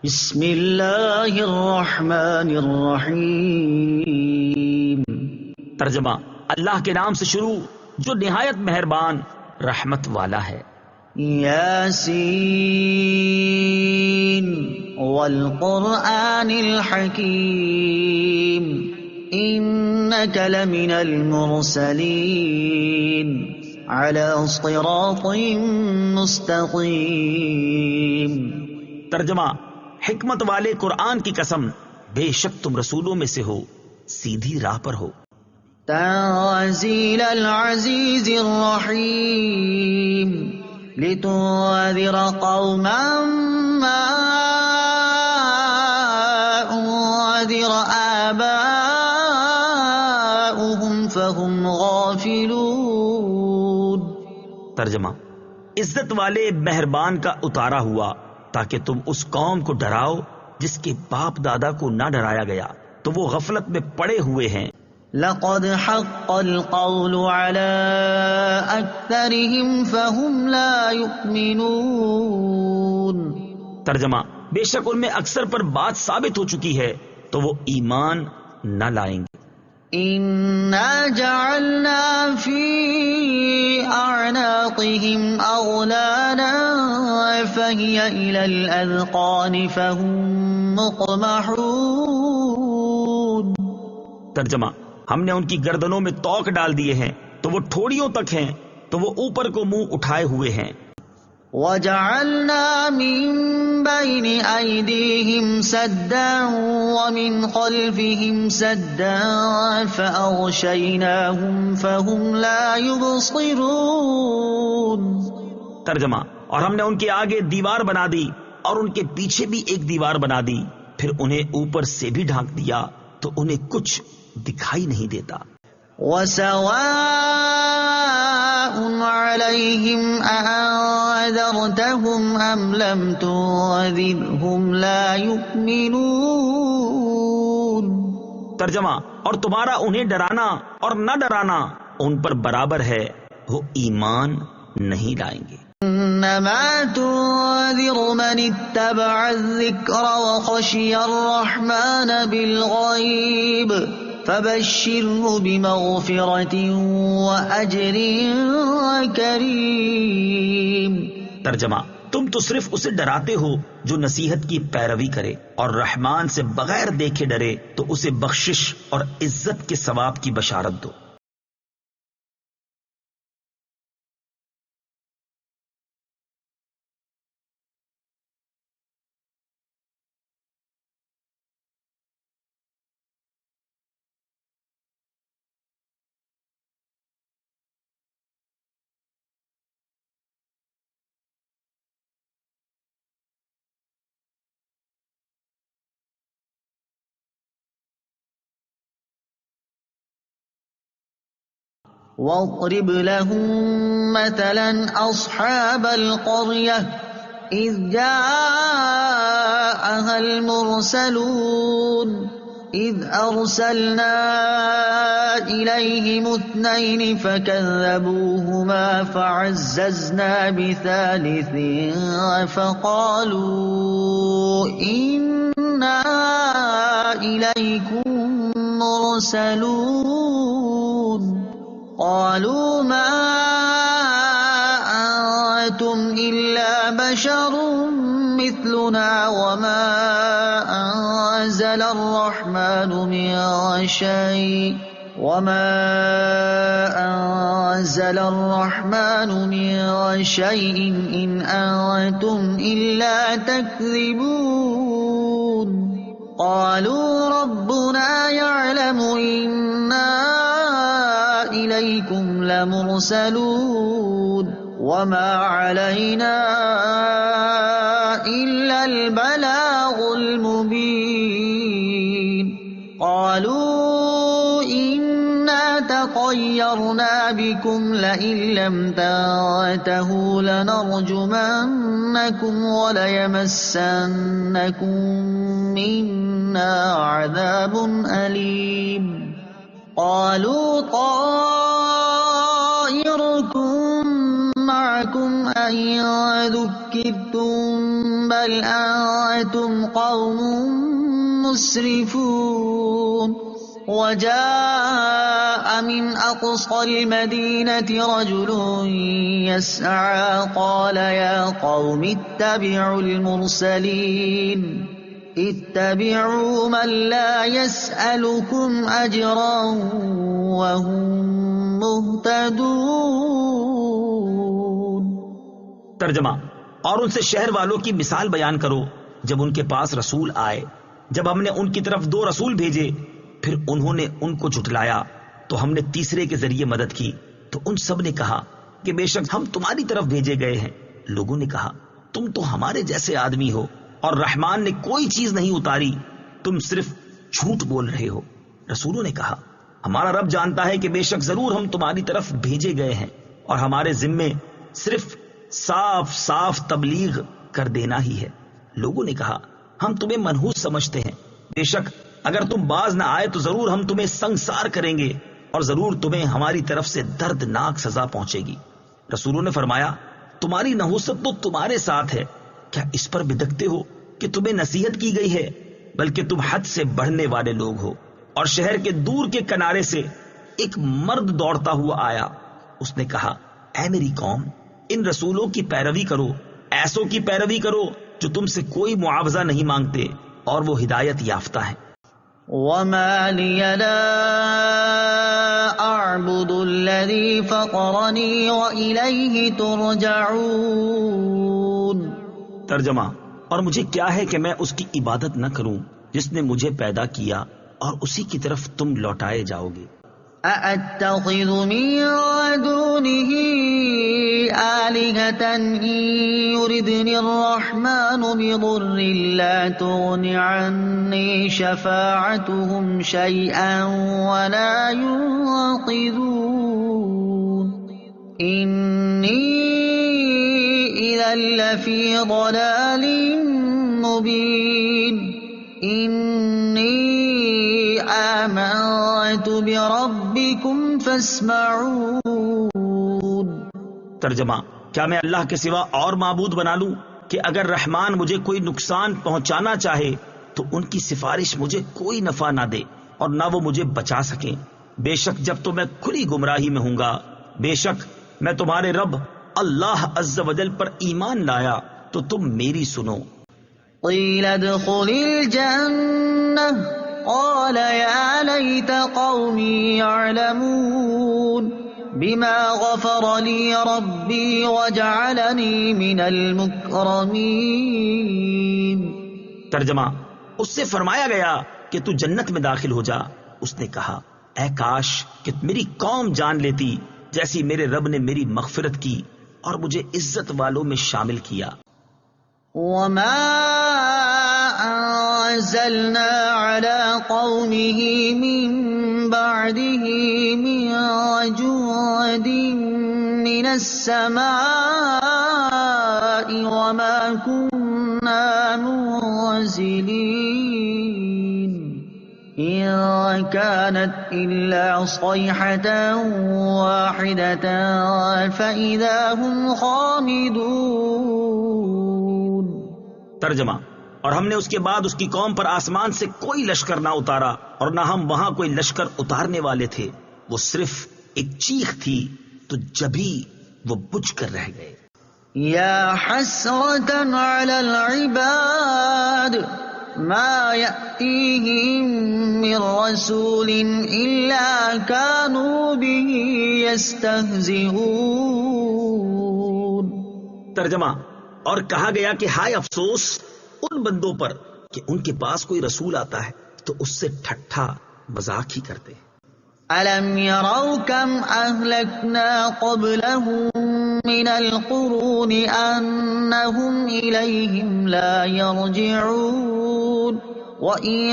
بسم اللہ الرحمن الرحیم۔ ترجمہ: اللہ کے نام سے شروع جو نہایت مہربان رحمت والا ہے۔ یاسین والقرآن الحکیم انک لمن المرسلین علی صراط مستقیم۔ ترجمہ: حکمت والے قرآن کی قسم، بے شک تم رسولوں میں سے ہو، سیدھی راہ پر ہو۔ تنزیل العزیز الرحیم لتنذر قوما ما انذر آباؤهم فهم غافلون۔ ترجمہ: عزت والے مہربان کا اتارا ہوا تاکہ تم اس قوم کو ڈراؤ جس کے باپ دادا کو نہ ڈرایا گیا تو وہ غفلت میں پڑے ہوئے ہیں۔ لقد حق القول على اکثرهم فهم لا يؤمنون۔ ترجمہ: بے شک ان میں اکثر پر بات ثابت ہو چکی ہے تو وہ ایمان نہ لائیں گے۔ انا جعلنا في اعناقهم اغلالا فهي الى الاذقان فهم مقمحون۔ ترجمہ: ہم نے ان کی گردنوں میں توق ڈال دیے ہیں تو وہ ٹھوڑیوں تک ہیں تو وہ اوپر کو منہ اٹھائے ہوئے ہیں۔ وَجَعَلْنَا مِن بَيْنِ أَيْدِيهِمْ سَدًّا وَمِنْ خَلْفِهِمْ سَدًّا فَأَغْشَيْنَاهُمْ فَهُمْ لَا يُبْصِرُونَ۔ ترجمہ: اور ہم نے ان کے آگے دیوار بنا دی اور ان کے پیچھے بھی ایک دیوار بنا دی، پھر انہیں اوپر سے بھی ڈھانک دیا تو انہیں کچھ دکھائی نہیں دیتا۔ وَسَوَاءٌ عَلَيْهِمْ أَأَنذَرْتَهُمْ أَمْ لَمْ تُنذِرْهُمْ لَا يُؤْمِنُونَ۔ ترجمہ: اور تمہارا انہیں ڈرانا اور نہ ڈرانا ان پر برابر ہے، وہ ایمان نہیں لائیں گے۔ انما تنذر من اتبع الذکر وخشی الرحمن بالغیب فبشره بمغفرة وأجر کریم۔ ترجمہ: تم تو صرف اسے ڈراتے ہو جو نصیحت کی پیروی کرے اور رحمان سے بغیر دیکھے ڈرے تو اسے بخشش اور عزت کے ثواب کی بشارت دو۔ واضرب لهم مثلا أصحاب القرية إذ جاءها المرسلون إذ أرسلنا إليهم 2 فكذبوهما فعززنا بثالث فقالوا إنا إليكم مرسلون قالوا ما أنتم إلا بشر مثلنا وما أنزل الرحمن من شيء إن أنتم إلا تكذبون قالوا ربنا يعلم إنا إليكم لمرسلون وما علينا إلا البلاغ المبين قالوا إنا تطيرنا بكم لئن لم تنتهوا لنرجمنكم وليمسنكم منا عذاب أليم قالوا طائركم معكم أئن ذكرتم بل أنتم قوم مسرفون وجاء من أقصى المدينة رجل يسعى قال يا قوم اتبعوا المرسلين اتبعوا من لا يسألكم أجرا وهم مهتدون. ترجمہ: اور ان سے شہر والوں کی مثال بیان کرو جب ان کے پاس رسول آئے. جب ہم نے ان کی طرف 2 رسول بھیجے پھر انہوں نے ان کو جھٹلایا تو ہم نے تیسرے کے ذریعے مدد کی تو ان سب نے کہا کہ بے شک ہم تمہاری طرف بھیجے گئے ہیں. لوگوں نے کہا تم تو ہمارے جیسے آدمی ہو اور رحمان نے کوئی چیز نہیں اتاری، تم صرف جھوٹ بول رہے ہو. رسولوں نے کہا ہمارا رب جانتا ہے کہ بے شک ضرور ہم تمہاری طرف بھیجے گئے ہیں اور ہمارے ذمے صرف صاف صاف تبلیغ کر دینا ہی ہے. لوگوں نے کہا ہم تمہیں منحوس سمجھتے ہیں، بے شک اگر تم باز نہ آئے تو ضرور ہم تمہیں سنگسار کریں گے اور ضرور تمہیں ہماری طرف سے دردناک سزا پہنچے گی. رسولوں نے فرمایا تمہاری نحوست تو تمہارے ساتھ ہے، کیا اس پر بدکتے ہو کہ تمہیں نصیحت کی گئی ہے؟ بلکہ تم حد سے بڑھنے والے لوگ ہو. اور شہر کے دور کے کنارے سے ایک مرد دوڑتا ہوا آیا. اس نے کہا اے میری قوم، ان رسولوں کی پیروی کرو، ایسوں کی پیروی کرو جو تم سے کوئی معاوضہ نہیں مانگتے اور وہ ہدایت یافتہ ہیں. وما لي لا أعبد الذي فطرني وإليه ترجعون. ترجمہ: اور مجھے کیا ہے کہ میں اس کی عبادت نہ کروں جس نے مجھے پیدا کیا اور اسی کی طرف تم لوٹائے جاؤ گے. أأتخذ من دونه آلهة إن يردني الرحمن بضر لا تغن عني شفاعتهم شيئا ولا ينقذون إني إذا لفي ضلال مبين إني آمنت بربكم فاسمعون. ترجمہ: کیا میں اللہ کے سوا اور معبود بنا لوں کہ اگر رحمان مجھے کوئی نقصان پہنچانا چاہے تو ان کی سفارش مجھے کوئی نفع نہ دے اور نہ وہ مجھے بچا سکیں. بے شک جب تو میں کھلی گمراہی میں ہوں گا. بے شک میں تمہارے رب اللہ عز و جل پر ایمان لایا تو تم میری سنو. قیل ادخل الجنة قال يا ليت قومي يعلمون بما غفر لي ربي وجعلني من المكرمين. ترجمہ: اس سے فرمایا گیا کہ تو جنت میں داخل ہو جا. اس نے کہا اے کاش کہ میری قوم جان لیتی جیسی میرے رب نے میری مغفرت کی اور مجھے عزت والوں میں شامل کیا. وما أنزلنا على قومه من بعده من جند من السماء وما كنا منزلين إن كانت إلا صيحة واحدة فإذا هم خامدون. ترجمہ: اور ہم نے اس کے بعد اس کی قوم پر آسمان سے کوئی لشکر نہ اتارا اور نہ ہم وہاں کوئی لشکر اتارنے والے تھے، وہ صرف ایک چیخ تھی تو جبھی وہ بجھ کر رہ گئے. یا حسرة على العباد ما يأتيهم من رسول إلا كانوا به يستهزئون. ترجمہ: اور کہا گیا کہ ہائے افسوس ان بندوں پر کہ ان کے پاس کوئی رسول آتا ہے تو اس سے ٹھٹھا مذاق ہی کرتے ہیں. أَلَمْ يَرَوْا كَمْ أَهْلَكْنَا قَبْلَهُمْ مِنَ الْقُرُونِ أَنَّهُمْ إِلَيْهِمْ لَا يَرْجِعُونَ وَإِن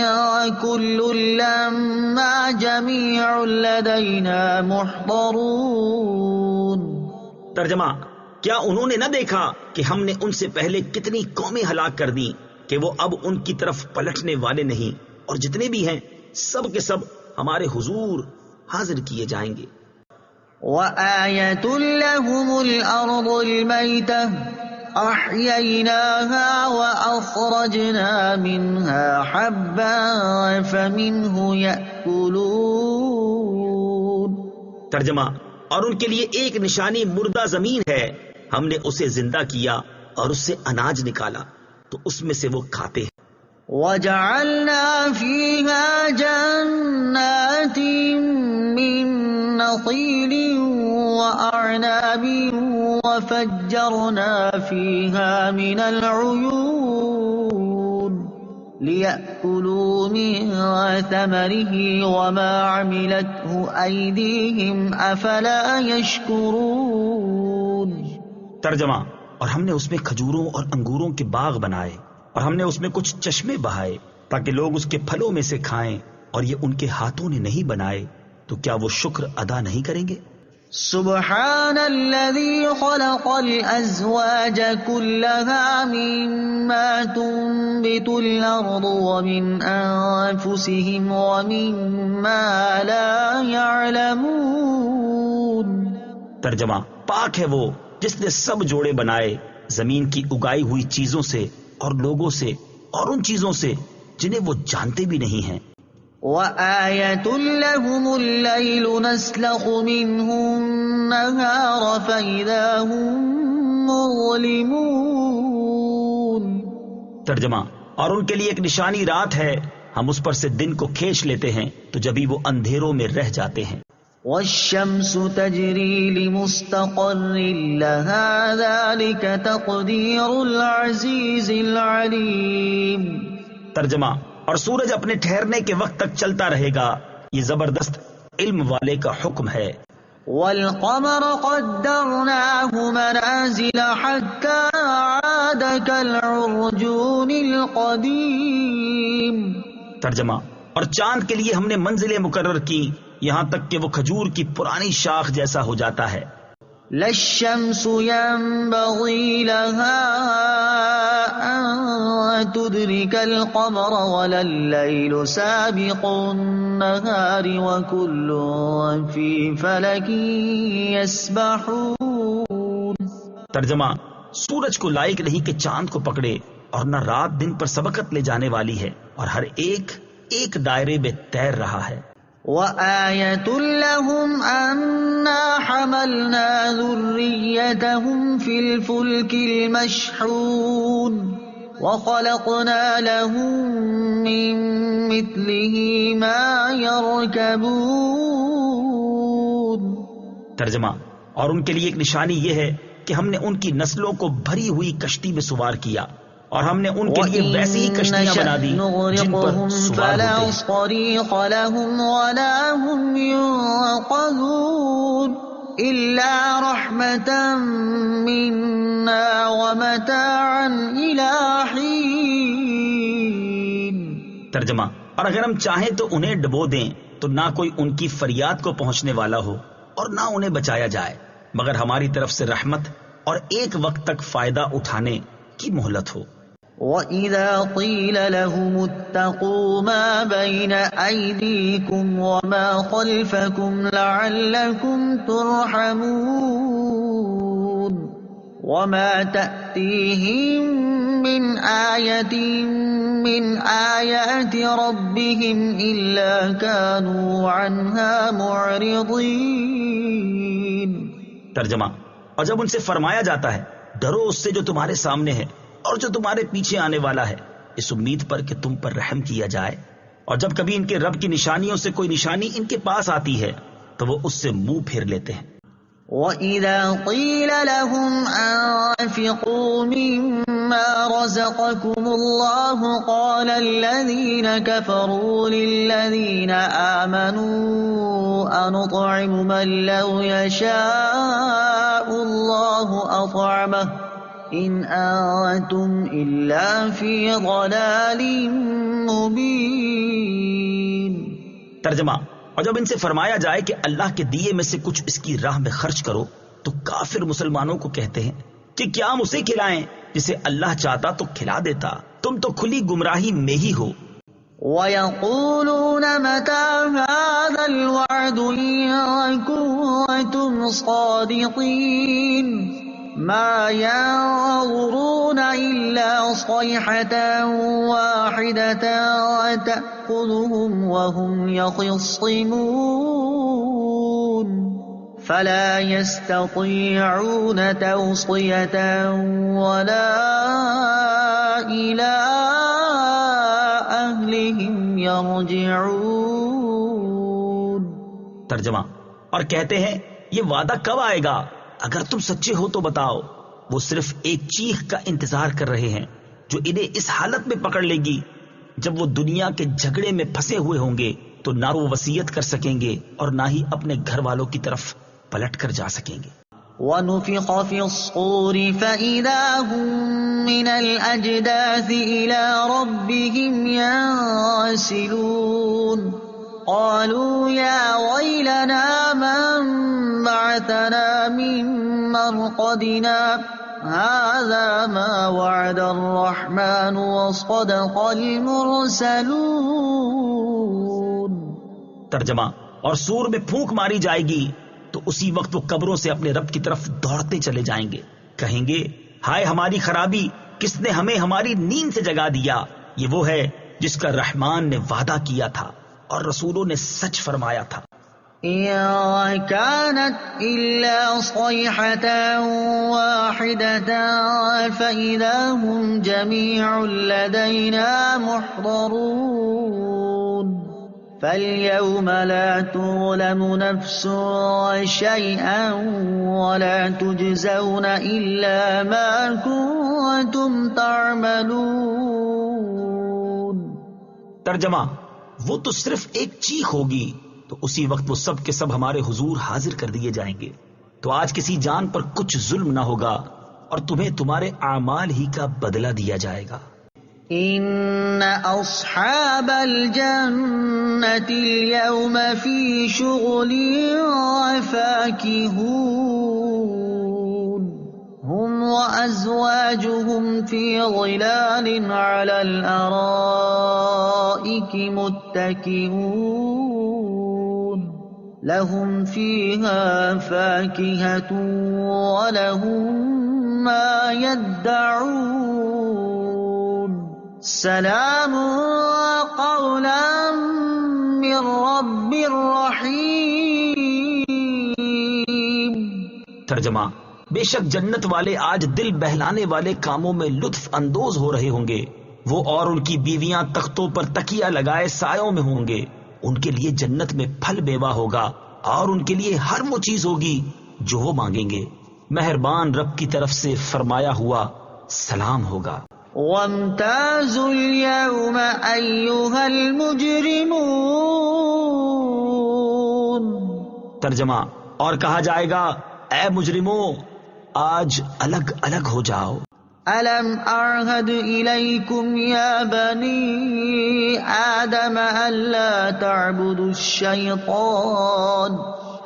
كُلٌّ لَّمَّا جَمِيعٌ لَّدَيْنَا مُحْضَرُونَ. ترجمہ: کیا انہوں نے نہ دیکھا کہ ہم نے ان سے پہلے کتنی قومیں ہلاک کر دیں کہ وہ اب ان کی طرف پلٹنے والے نہیں، اور جتنے بھی ہیں سب کے سب ہمارے حضور حاضر کیے جائیں گے. وَآيَةٌ لَّهُمُ الْأَرْضُ الْمَيْتَةُ أحييناها وأخرجنا منها حبا فمنه يأكلون. ترجمہ: اور ان کے لیے ایک نشانی مردہ زمین ہے، ہم نے اسے زندہ کیا اور اس سے اناج نکالا تو اس میں سے وہ کھاتے ہیں. وَجَعَلْنَا فِيهَا جَنَّاتٍ مِّن نَّخِيلٍ وَأَعْنَابٍ وَفَجَّرْنَا فِيهَا مِنَ الْعُيُونِ لِيَأْكُلُوا مِن ثَمَرِهِ وَمَا عَمِلَتْهُ أَيْدِيهِمْ أَفَلَا يَشْكُرُونَ. ترجمہ: اور ہم نے اس میں کھجوروں اور انگوروں کے باغ بنائے اور ہم نے اس میں کچھ چشمے بہائے تاکہ لوگ اس کے پھلوں میں سے کھائیں، اور یہ ان کے ہاتھوں نے نہیں بنائے، تو کیا وہ شکر ادا نہیں کریں گے؟ سبحان الذي خلق الأزواج كلها مما تنبت الأرض ومن أنفسهم ومما لا يعلمون. ترجمہ: پاک ہے وہ جس نے سب جوڑے بنائے زمین کی اگائی ہوئی چیزوں سے اور لوگوں سے اور ان چیزوں سے جنہیں وہ جانتے بھی نہیں ہیں. وَآيَةٌ لَهُمُ اللَّيْلُ نَسْلَخُ مِنْهُ النَّهَارَ فَإِذَا هُمْ مُظْلِمُونَ. ترجمہ: اور ان کے لیے ایک نشانی رات ہے، ہم اس پر سے دن کو کھینچ لیتے ہیں تو جبھی وہ اندھیروں میں رہ جاتے ہیں. وَالشَّمْسُ تَجْرِي لِمُسْتَقَرٍّ لَهَا ذَلِكَ تَقْدِيرُ الْعَزِيزِ الْعَلِيمِ. ترجمہ: اور سورج اپنے ٹھہرنے کے وقت تک چلتا رہے گا، یہ زبردست علم والے کا حکم ہے. وَالْقَمَرَ قَدَّرْنَاهُ مَنَازِلَ حَتَّى عَادَ كَالْعُرْجُونِ الْقَدِيمِ. ترجمہ: اور چاند کے لیے ہم نے منزلیں مقرر کی یہاں تک کہ وہ کھجور کی پرانی شاخ جیسا ہو جاتا ہے. لا الشمس ينبغي لها أن تدرك القمر ولا الليل سابق النهار وكل في فلك يسبحون. ترجمہ: سورج کو لائق نہیں کہ چاند کو پکڑے اور نہ رات دن پر سبقت لے جانے والی ہے، اور ہر ایک ایک دائرے میں تیر رہا ہے. وَآيَةٌ لَهُمْ أَنَّا حَمَلْنَا ذُرِّيَّتَهُمْ فِي الْفُلْكِ الْمَشْحُونِ وَخَلَقْنَا لَهُم مِّن مِّثْلِهِ مَا يَرْكَبُونَ. ترجمہ: اور ان کے لیے ایک نشانی یہ ہے کہ ہم نے ان کی نسلوں کو بھری ہوئی کشتی میں سوار کیا، اور ہم نے ان کے لیے ویسی ہی کشتیاں بنا دی جن پر سوار فلا ہوتے ہیں. صريخ لهم ولا هم ينقذون إلا رحمة منا ومتاعا إلى حين. ترجمہ: اور اگر ہم چاہیں تو انہیں ڈبو دیں تو نہ کوئی ان کی فریاد کو پہنچنے والا ہو اور نہ انہیں بچایا جائے مگر ہماری طرف سے رحمت اور ایک وقت تک فائدہ اٹھانے کی مہلت ہو. وَإِذَا قِيلَ لَهُمُ اتَّقُوا مَا بَيْنَ أَيْدِيكُمْ وَمَا خَلْفَكُمْ لَعَلَّكُمْ تُرْحَمُونَ وَمَا تَأْتِيهِمْ مِنْ آيَةٍ مِّنْ آيَاتِ رَبِّهِمْ إِلَّا كَانُوا عَنْهَا مُعْرِضِينَ. ترجمہ: اور جب ان سے فرمایا جاتا ہے ڈرو اس سے جو تمہارے سامنے ہے اور جو تمہارے پیچھے آنے والا ہے، اس امید پر کہ تم پر رحم کیا جائے، اور جب کبھی ان کے رب کی نشانیوں سے کوئی نشانی ان کے پاس آتی ہے تو وہ اس سے منہ پھیر لیتے ہیں. وَإِذَا قِيلَ لَهُمْ أَنفِقُوا مِمَّا رَزَقَكُمُ اللَّهُ قَالَ الَّذِينَ كَفَرُوا لِلَّذِينَ آمَنُوا أَنُطْعِمُ مَن لَّوْ يَشَاءُ اللَّهُ أَطْعَمَهُ إِنْ أَنتُمْ إِلَّا فِي ضَلَالٍ مُّبِينٍ. ترجمہ: اور جب ان سے فرمایا جائے کہ اللہ کے دیے میں سے کچھ اس کی راہ میں خرچ کرو تو کافر مسلمانوں کو کہتے ہیں کہ کیا ہم اسے کھلائیں جسے اللہ چاہتا تو کھلا دیتا، تم تو کھلی گمراہی میں ہی ہو. وَيَقُولُونَ مَتَىٰ هَٰذَا الْوَعْدُ إِن كُنتُمْ صَادِقِينَ ما ينظرون إلا صيحة واحدة تأخذهم وهم يخصمون فلا يستطيعون توصية ولا إلى أهلهم يرجعون. ترجمہ: اور کہتے ہیں یہ وعدہ کب آئے گا؟ اگر تم سچے ہو تو بتاؤ. وہ صرف ایک چیخ کا انتظار کر رہے ہیں جو انہیں اس حالت میں پکڑ لے گی جب وہ دنیا کے جھگڑے میں پھنسے ہوئے ہوں گے تو نہ وہ وصیت کر سکیں گے اور نہ ہی اپنے گھر والوں کی طرف پلٹ کر جا سکیں گے. وَنُفِخَ فِي الصُّورِ فَإِذَا هُم مِّنَ الْأَجْدَاثِ إِلَى رَبِّهِمْ يَنسِلُونَ قَالُوا يَا وَيْلَنَا مَن بَعَثَنَا مِن مَّرْقَدِنَا هَٰذَا مَا وَعَدَ الرَّحْمَٰنُ وَصَدَقَ الْمُرْسَلُونَ. ترجمہ: اور سور میں پھونک ماری جائے گی تو اسی وقت وہ قبروں سے اپنے رب کی طرف دوڑتے چلے جائیں گے. کہیں گے ہائے ہماری خرابی، کس نے ہمیں ہماری نیند سے جگا دیا؟ یہ وہ ہے جس کا رحمان نے وعدہ کیا تھا اور رسولوں نے سچ فرمایا تھا. إِن كَانَتْ إِلَّا صَيْحَةً وَاحِدَةً فَإِذَا هُمْ جَمِيعٌ لَدَيْنَا مُحْضَرُونَ فَالْيَوْمَ لَا تُظْلَمُ نَفْسٌ شَيْئًا وَلَا تُجْزَوْنَ إِلَّا مَا كُنتُمْ تَعْمَلُونَ. ترجمہ: وہ تو صرف ایک چیخ ہوگی تو اسی وقت وہ سب کے سب ہمارے حضور حاضر کر دیے جائیں گے. تو آج کسی جان پر کچھ ظلم نہ ہوگا اور تمہیں تمہارے اعمال ہی کا بدلہ دیا جائے گا. إِنَّ أَصْحَابَ الْجَنَّةِ الْيَوْمَ فِي شُغُلٍ فَاكِهُونَ هُمْ وَأَزْوَاجُهُمْ فِي ظِلَالٍ عَلَى الْأَرَائِكِ مُتَّكِئُونَ لَهُمْ فِيهَا فَاكِهَةٌ وَلَهُمْ مَا يَدَّعُونَ سلام قولا من رب رحیم. ترجمہ: بے شک جنت والے آج دل بہلانے والے کاموں میں لطف اندوز ہو رہے ہوں گے. وہ اور ان کی بیویاں تختوں پر تکیہ لگائے سایوں میں ہوں گے. ان کے لیے جنت میں پھل بیوا ہوگا اور ان کے لیے ہر وہ چیز ہوگی جو وہ مانگیں گے. مہربان رب کی طرف سے فرمایا ہوا سلام ہوگا. وَامْتَازُوا الْيَوْمَ أَيُّهَا الْمُجْرِمُونَ. ترجمہ: اور کہا جائے گا اے مجرموں آج الگ الگ ہو جاؤ. أَلَمْ أَعْهَدْ إِلَيْكُمْ يَا بَنِي آدَمَ أَلَّا تَعْبُدُوا الشَّيْطَانَ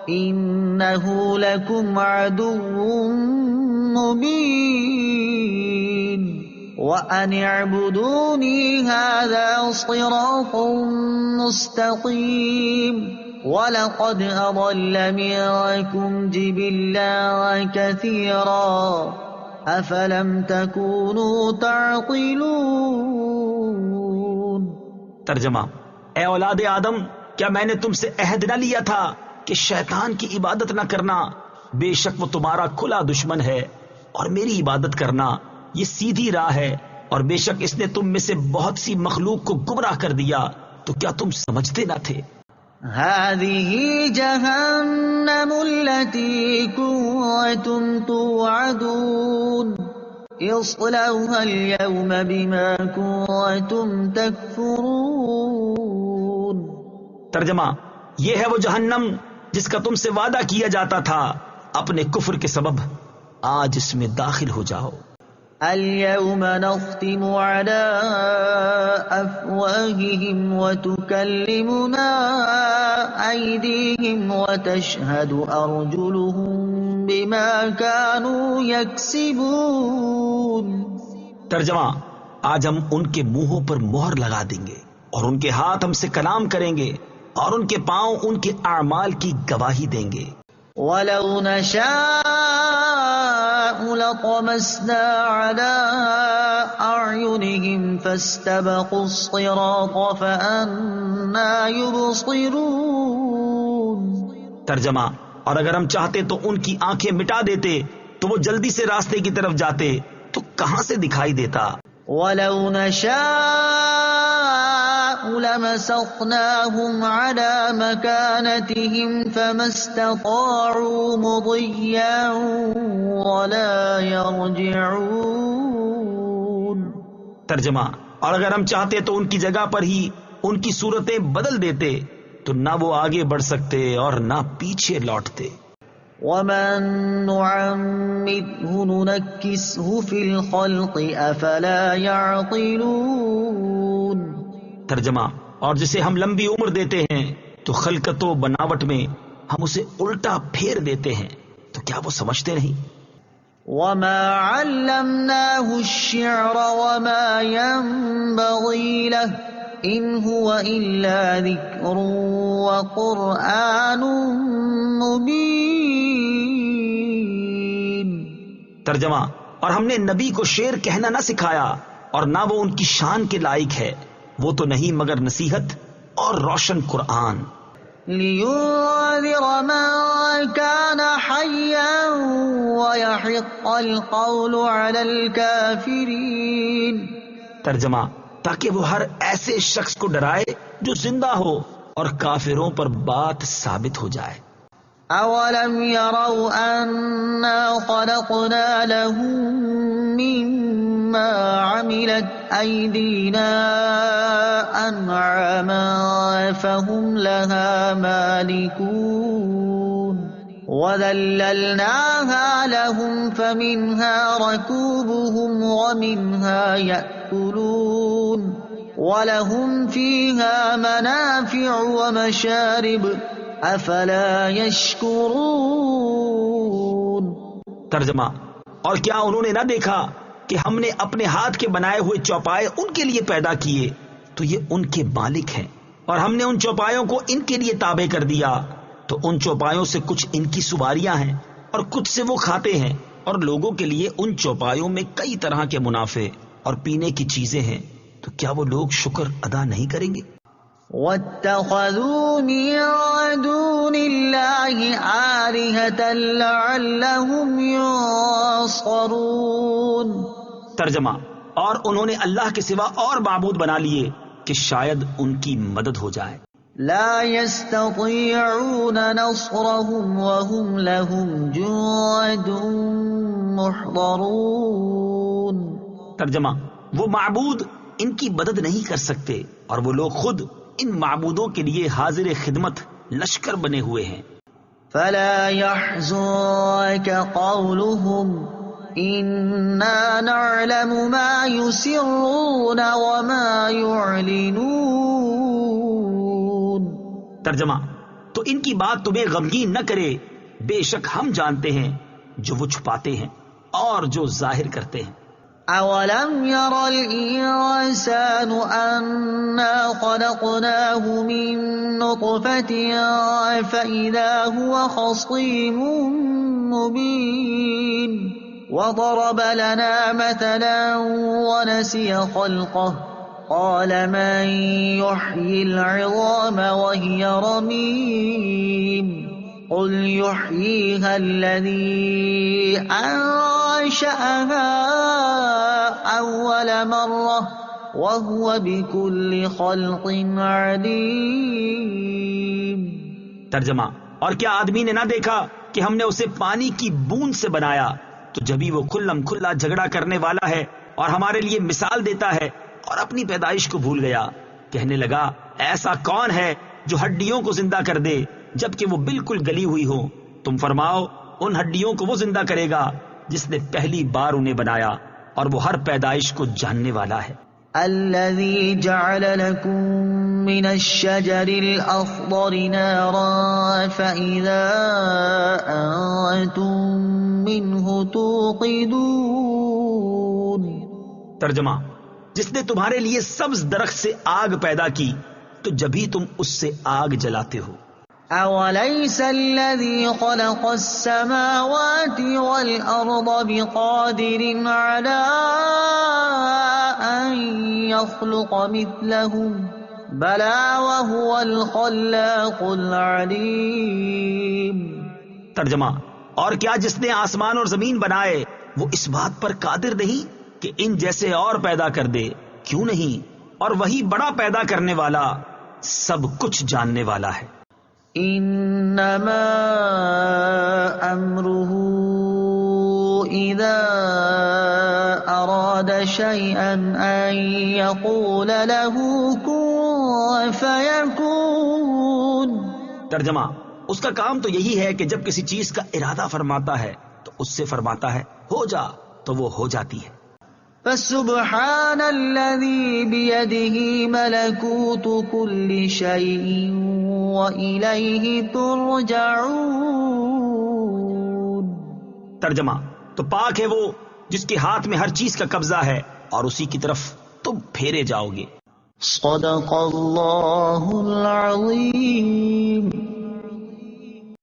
إِنَّهُ لَكُمْ عَدُوٌّ مُّبِينٌ وَأَنِ اعْبُدُونِي هَذَا صِرَاطٌ مُّسْتَقِيمٌ وَلَقَدْ أَضَلَّ مِنكُمْ جِبِلًّا كَثِيرًا أَفَلَمْ تَكُونُوا تَعْقِلُونَ. ترجمہ: اے اولاد آدم، کیا میں نے تم سے عہد نہ لیا تھا کہ شیطان کی عبادت نہ کرنا؟ بے شک وہ تمہارا کھلا دشمن ہے اور میری عبادت کرنا یہ سیدھی راہ ہے. اور بے شک اس نے تم میں سے بہت سی مخلوق کو گمراہ کر دیا. تو کیا تم سمجھتے نہ تھے؟ هذه جهنم التي كنتم توعدون اصلوها اليوم بما كنتم تكفرون. ترجمہ: یہ ہے وہ جہنم جس کا تم سے وعدہ کیا جاتا تھا، اپنے کفر کے سبب آج اس میں داخل ہو جاؤ. اليوم نختم على أفواههم وتكلمنا أيديهم وتشهد أرجلهم بما كانوا يكسبون. ترجمہ: آج ہم ان کے منہوں پر مہر لگا دیں گے اور ان کے ہاتھ ہم سے کلام کریں گے اور ان کے پاؤں ان کے اعمال کی گواہی دیں گے. وَلَوْ نَشَاءُ لطمسنا على أعينهم فاستبقوا الصراط فأنى يبصرون. ترجمہ: اور اگر ہم چاہتے تو ان کی آنکھیں مٹا دیتے تو وہ جلدی سے راستے کی طرف جاتے تو کہاں سے دکھائی دیتا. وَلَوْ نَشَاءُ لَمَسَخْنَاهُمْ عَلَى مَكَانَتِهِمْ فَمَا اسْتَطَاعُوا مُضِيًّا وَلَا يَرْجِعُونَ. ترجمہ: اور اگر ہم چاہتے تو ان کی جگہ پر ہی ان کی صورتیں بدل دیتے تو نہ وہ آگے بڑھ سکتے اور نہ پیچھے لوٹتے. وَمَن نُعَمِّرْهُ نُنَكِّسْهُ فِي الْخَلْقِ أَفَلَا يَعْقِلُونَ. ترجمہ: اور جسے ہم لمبی عمر دیتے ہیں تو خلقت و بناوٹ میں ہم اسے الٹا پھیر دیتے ہیں تو کیا وہ سمجھتے نہیں. وَمَا عَلَّمْنَاهُ الشِّعْرَ وَمَا يَنبَغِي لَهُ إِنْ هُوَ إِلَّا ذِكْرٌ وَقُرْآنٌ مُبِينٌ. ترجمہ: اور ہم نے نبی کو شعر کہنا نہ سکھایا اور نہ وہ ان کی شان کے لائق ہے، وہ تو نہیں مگر نصیحت اور روشن قرآن. لِيُنذِرَ مَن كَانَ حَيًّا وَيَحِقَّ الْقَوْلُ عَلَى الْكَافِرِينَ. ترجمہ: تاکہ وہ ہر ایسے شخص کو ڈرائے جو زندہ ہو اور کافروں پر بات ثابت ہو جائے. أَوَلَمْ يَرَوْا أَنَّا خَلَقْنَا لَهُم مِّمَّا عَمِلَتْ أَيْدِينَا أَنْعَامًا فَهُمْ لَهَا مَالِكُونَ. وَذَلَّلْنَاهَا لَهُمْ فَمِنْهَا رَكُوبُهُمْ وَمِنْهَا يَأْكُلُونَ وَلَهُمْ فِيهَا مَنَافِعُ وَمَشَارِبُ افلا یشکرون. ترجمہ: اور کیا انہوں نے نہ دیکھا کہ ہم نے اپنے ہاتھ کے بنائے ہوئے چوپائے ان کے لیے پیدا کیے تو یہ ان کے مالک ہیں، اور ہم نے ان چوپایوں کو ان کے لیے تابع کر دیا تو ان چوپایوں سے کچھ ان کی سواریاں ہیں اور کچھ سے وہ کھاتے ہیں، اور لوگوں کے لیے ان چوپایوں میں کئی طرح کے منافع اور پینے کی چیزیں ہیں، تو کیا وہ لوگ شکر ادا نہیں کریں گے؟ وَاتَّخَذُوا مِن دُونِ اللَّهِ آلِهَةً لَعَلَّهُمْ يُنصَرُونَ. ترجمہ: اور انہوں نے اللہ کے سوا اور معبود بنا لیے کہ شاید ان کی مدد ہو جائے. لا يستطيعون نصرهم وهم لهم جند محضرون. ترجمہ: وہ معبود ان کی مدد نہیں کر سکتے اور وہ لوگ خود ان معبودوں کے لیے حاضر خدمت لشکر بنے ہوئے ہیں. فلا يحزنك قولهم إنا نعلم ما يسرون وما يعلنون. ترجمہ: تو ان کی بات تمہیں غمگین نہ کرے، بے شک ہم جانتے ہیں جو وہ چھپاتے ہیں اور جو ظاہر کرتے ہیں. أَوَلَمْ يَرَ الْإِنسَانُ أَنَّا خَلَقْنَاهُ مِن نُّطْفَةٍ فَإِذَا هُوَ خَصِيمٌ مُّبِينٌ. وَضَرَبَ لَنَا مَثَلًا وَنَسِيَ خَلْقَهُ قَالَ مَن يُحْيِي الْعِظَامَ وَهِيَ رَمِيمٌ. قُلْ يُحْيِيهَا الَّذِي أَنشَأَهَا أَوَّلَ مَرَّةٍ وَهُوَ بِكُلِّ خَلْقٍ عَلِيمٌ. ترجمہ: اور کیا آدمی نے نہ دیکھا کہ ہم نے اسے پانی کی بوند سے بنایا تو جبھی وہ کھلم کھلا جھگڑا کرنے والا ہے اور ہمارے لیے مثال دیتا ہے اور اپنی پیدائش کو بھول گیا. کہنے لگا ایسا کون ہے جو ہڈیوں کو زندہ کر دے جبکہ وہ بالکل گلی ہوئی ہو. تم فرماؤ ان ہڈیوں کو وہ زندہ کرے گا جس نے پہلی بار انہیں بنایا اور وہ ہر پیدائش کو جاننے والا ہے. الذي جعل لكم من الشجر الأخضر نارا فإذا أنتم منه توقدون. ترجمہ: جس نے تمہارے لیے سبز درخت سے آگ پیدا کی تو جبھی تم اس سے آگ جلاتے ہو. أوليس الذي خلق السماوات والأرض بقادر على أن يخلق مثلهم بلى وهو الخلاق العليم۔ ترجمہ، اور کیا جس نے آسمان اور زمین بنائے وہ اس بات پر قادر نہیں کہ ان جیسے اور پیدا کر دے؟ کیوں نہیں؟ اور وہی بڑا پیدا کرنے والا، سب کچھ جاننے والا ہے۔ انما امره اذا اراد شيئا ان يقول له كن فيكون۔ ترجمہ، اس کا کام تو یہی ہے کہ جب کسی چیز کا ارادہ فرماتا ہے تو اس سے فرماتا ہے ہو جا، تو وہ ہو جاتی ہے۔ فسبحان الذي بيده ملكوت كل شيء وإليه ترجعون۔ ترجمہ، تو پاک ہے وہ جس کے ہاتھ میں ہر چیز کا قبضہ ہے اور اسی کی طرف تم پھیرے جاؤ گے۔ صدق اللہ العظیم۔